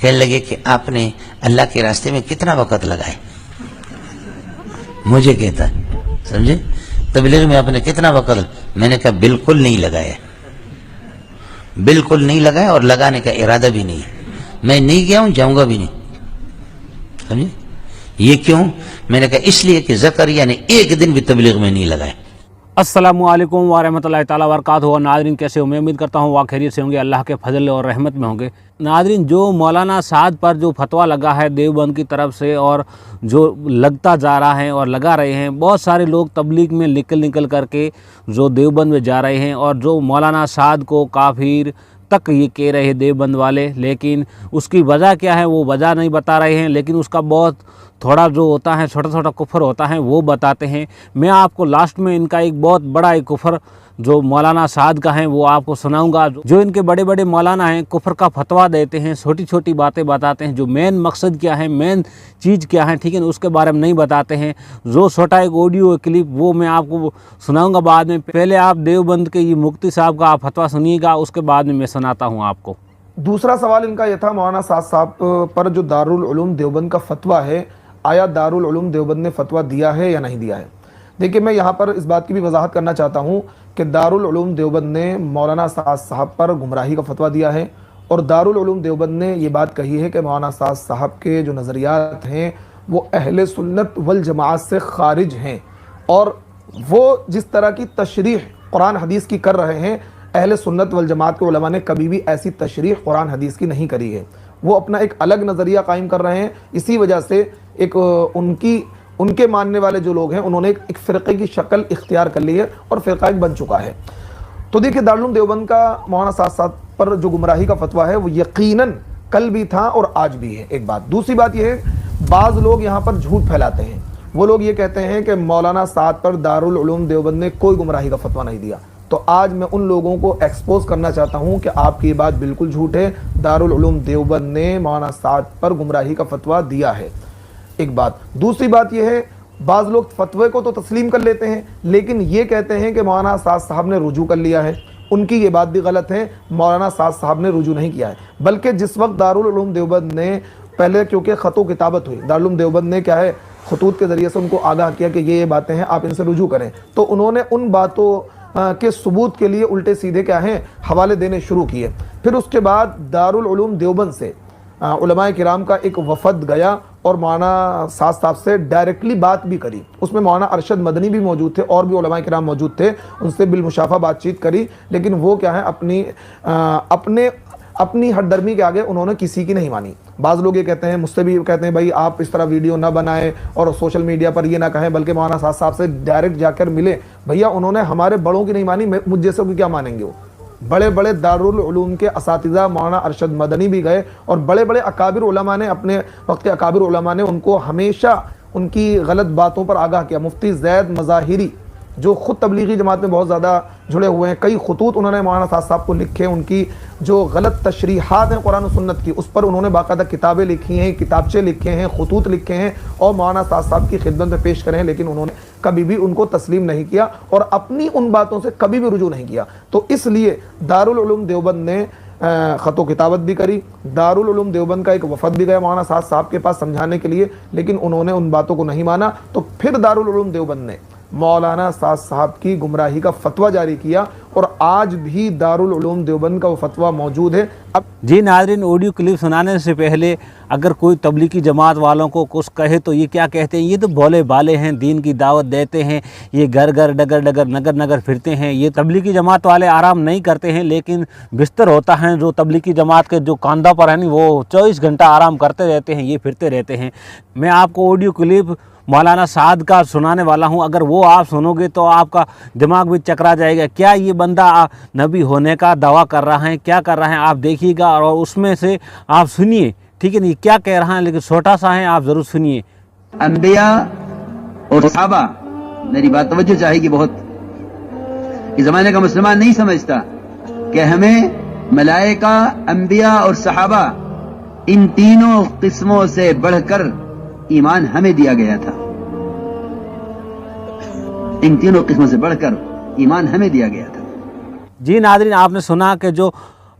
کہنے لگے کہ آپ نے اللہ کے راستے میں کتنا وقت لگائے؟ مجھے کہتا ہے سمجھے تبلیغ میں آپ نے کتنا وقت؟ میں نے کہا بالکل نہیں لگایا، بالکل نہیں لگایا اور لگانے کا ارادہ بھی نہیں ہے، میں نہیں گیا ہوں، جاؤں گا بھی نہیں، سمجھے؟ یہ کیوں؟ میں نے کہا اس لیے کہ زکریا نے ایک دن بھی تبلیغ میں نہیں لگایا۔ السلام علیکم ورحمۃ اللہ تعالیٰ وبرکاتہ۔ ناظرین کیسے ہوں؟ میں امید کرتا ہوں وہ خیریت سے ہوں گے، اللہ کے فضل اور رحمت میں ہوں گے۔ ناظرین جو مولانا سعد پر جو فتویٰ لگا ہے دیوبند کی طرف سے اور جو لگتا جا رہا ہے اور لگا رہے ہیں، بہت سارے لوگ تبلیغ میں نکل کر کے جو دیوبند میں جا رہے ہیں اور جو مولانا سعد کو کافر تک یہ کہہ رہے ہیں دیوبند والے، لیکن اس کی وجہ کیا ہے وہ وجہ نہیں بتا رہے ہیں، لیکن اس کا بہت تھوڑا جو ہوتا ہے چھوٹا کفر ہوتا ہے وہ بتاتے ہیں۔ میں آپ کو لاسٹ میں ان کا ایک بہت بڑا ایک کفر جو مولانا سعد کا ہے وہ آپ کو سناؤں گا۔ جو ان کے بڑے بڑے مولانا ہیں کفر کا فتویٰ دیتے ہیں، چھوٹی باتیں بتاتے ہیں، جو مین مقصد کیا ہے، مین چیز کیا ہے، ٹھیک ہے نا، اس کے بارے میں نہیں بتاتے ہیں۔ جو چھوٹا ایک آڈیو کلپ وہ میں آپ کو سناؤں گا بعد میں۔ پہلے آپ دیوبند کے یہ مفتی صاحب کا آپ فتویٰ سنیے گا، اس کے بعد میں سناتا ہوں آپ کو۔ دوسرا سوال ان کا یہ تھا مولانا سعد صاحب پر جو دارالعلوم دیوبند کا فتویٰ ہے، آیا دارالعلوم دیوبند نے فتویٰ دیا ہے یا نہیں دیا ہے؟ دیکھیں میں یہاں پر اس بات کی بھی وضاحت کرنا چاہتا ہوں کہ دارالعلوم دیوبند نے مولانا سعد صاحب پر گمراہی کا فتویٰ دیا ہے، اور دارالعلوم دیوبند نے یہ بات کہی ہے کہ مولانا سعد صاحب کے جو نظریات ہیں وہ اہل سنت والجماعت سے خارج ہیں، اور وہ جس طرح کی تشریح قرآن حدیث کی کر رہے ہیں، اہل سنت والجماعت کے علماء نے کبھی بھی ایسی تشریح قرآن حدیث کی نہیں کری ہے۔ وہ اپنا ایک الگ نظریہ قائم کر رہے ہیں، اسی وجہ سے ایک ان کے ماننے والے جو لوگ ہیں انہوں نے ایک فرقے کی شکل اختیار کر لی ہے اور فرقہ ایک بن چکا ہے۔ تو دیکھیں دارالعلوم دیوبند کا مولانا سعد صاحب پر جو گمراہی کا فتویٰ ہے وہ یقیناً کل بھی تھا اور آج بھی ہے، ایک بات۔ دوسری بات یہ ہے بعض لوگ یہاں پر جھوٹ پھیلاتے ہیں، وہ لوگ یہ کہتے ہیں کہ مولانا سعد پر دارالعلوم دیوبند نے کوئی گمراہی کا فتویٰ نہیں دیا۔ تو آج میں ان لوگوں کو ایکسپوز کرنا چاہتا ہوں کہ آپ کی یہ بات بالکل جھوٹ ہے، دارالعلوم دیوبند نے مولانا سعد پر گمراہی کا فتویٰ دیا ہے، ایک بات۔ دوسری بات یہ ہے بعض لوگ فتوے کو تو تسلیم کر لیتے ہیں لیکن یہ کہتے ہیں کہ مولانا سعد صاحب نے رجوع کر لیا ہے۔ ان کی یہ بات بھی غلط ہے، مولانا سعد صاحب نے رجوع نہیں کیا ہے، بلکہ جس وقت دارالعلوم دیوبند نے پہلے کیونکہ خط و کتابت ہوئی، دارالعلوم دیوبند نے کیا ہے خطوط کے ذریعے سے ان کو آگاہ کیا کہ یہ باتیں ہیں آپ ان سے رجوع کریں، تو انہوں نے ان باتوں کے ثبوت کے لیے الٹے سیدھے کیا ہیں حوالے دینے شروع کیے۔ پھر اس کے بعد دارالعلوم دیوبند سے علماء کرام کا ایک وفد گیا اور مولانا سعد صاحب سے ڈائریکٹلی بات بھی کری، اس میں مولانا ارشد مدنی بھی موجود تھے اور بھی علماء کرام موجود تھے، ان سے بالمشافہ بات چیت کری، لیکن وہ کیا ہے اپنی ہٹ درمی کے آگے انہوں نے کسی کی نہیں مانی۔ بعض لوگ یہ کہتے ہیں، مجھ سے بھی کہتے ہیں بھائی آپ اس طرح ویڈیو نہ بنائیں اور سوشل میڈیا پر یہ نہ کہیں، بلکہ مولانا سعد صاحب سے ڈائریکٹ جا کر ملے۔ بھیا انہوں نے ہمارے بڑوں کی نہیں مانی، مجھ جیسے کو کیا مانیں گے؟ وہ بڑے بڑے دارالعلوم کے اساتذہ مولانا ارشد مدنی بھی گئے اور بڑے بڑے اکابر علماء نے، اپنے وقت کے اکابر علماء نے ان کو ہمیشہ ان کی غلط باتوں پر آگاہ کیا۔ مفتی زید مظاہری جو خود تبلیغی جماعت میں بہت زیادہ جڑے ہوئے ہیں، کئی خطوط انہوں نے مولانا سعد صاحب کو لکھے، ان کی جو غلط تشریحات ہیں قرآن و سنت کی اس پر انہوں نے باقاعدہ کتابیں لکھی ہیں، کتابچے لکھے ہیں، خطوط لکھے ہیں اور مولانا سعد صاحب کی خدمت میں پیش کرے ہیں، لیکن انہوں نے کبھی بھی ان کو تسلیم نہیں کیا اور اپنی ان باتوں سے کبھی بھی رجوع نہیں کیا۔ تو اس لیے دارالعلوم دیوبند نے خط و کتابت بھی کری، دارالعلوم دیوبند کا ایک وفد بھی گیا مولانا سعد صاحب کے پاس سمجھانے کے لیے، لیکن انہوں نے ان باتوں کو نہیں مانا۔ تو پھر دارالعلوم دیوبند نے مولانا سعد صاحب کی گمراہی کا فتویٰ جاری کیا اور آج بھی دارالعلوم دیوبند کا وہ فتویٰ موجود ہے۔ اب جی ناظرین، آڈیو کلپ سنانے سے پہلے اگر کوئی تبلیغی جماعت والوں کو کچھ کہے تو یہ کیا کہتے ہیں، یہ تو بھولے بالے ہیں، دین کی دعوت دیتے ہیں، یہ گھر گھر ڈگر ڈگر نگر نگر پھرتے ہیں۔ یہ تبلیغی جماعت والے آرام نہیں کرتے ہیں، لیکن بستر ہوتا ہے جو تبلیغی جماعت کے جو کاندھا پر ہے نہیں، وہ 24 گھنٹہ آرام کرتے رہتے ہیں، یہ پھرتے رہتے ہیں۔ میں آپ کو آڈیو کلپ مولانا سعد کا سنانے والا ہوں، اگر وہ آپ سنو گے تو آپ کا دماغ بھی چکرا جائے گا۔ کیا یہ بندہ نبی ہونے کا دعویٰ کر رہا ہے، کیا کر رہا ہے، آپ دیکھیے گا اور اس میں سے آپ سنیے، ٹھیک ہے نہیں، کیا کہہ رہا ہے، لیکن چھوٹا سا ہے، آپ ضرور سنیے۔ انبیاء اور صحابہ، میری بات توجہ چاہے گی بہت، اس زمانے کا مسلمان نہیں سمجھتا کہ ہمیں ملائکہ، انبیاء اور صحابہ ان تینوں قسموں سے بڑھ کر ایمان ہمیں دیا گیا تھا، ان تینوں قسموں سے بڑھ کر ایمان ہمیں دیا گیا تھا۔ جی ناظرین، آپ نے سنا کہ جو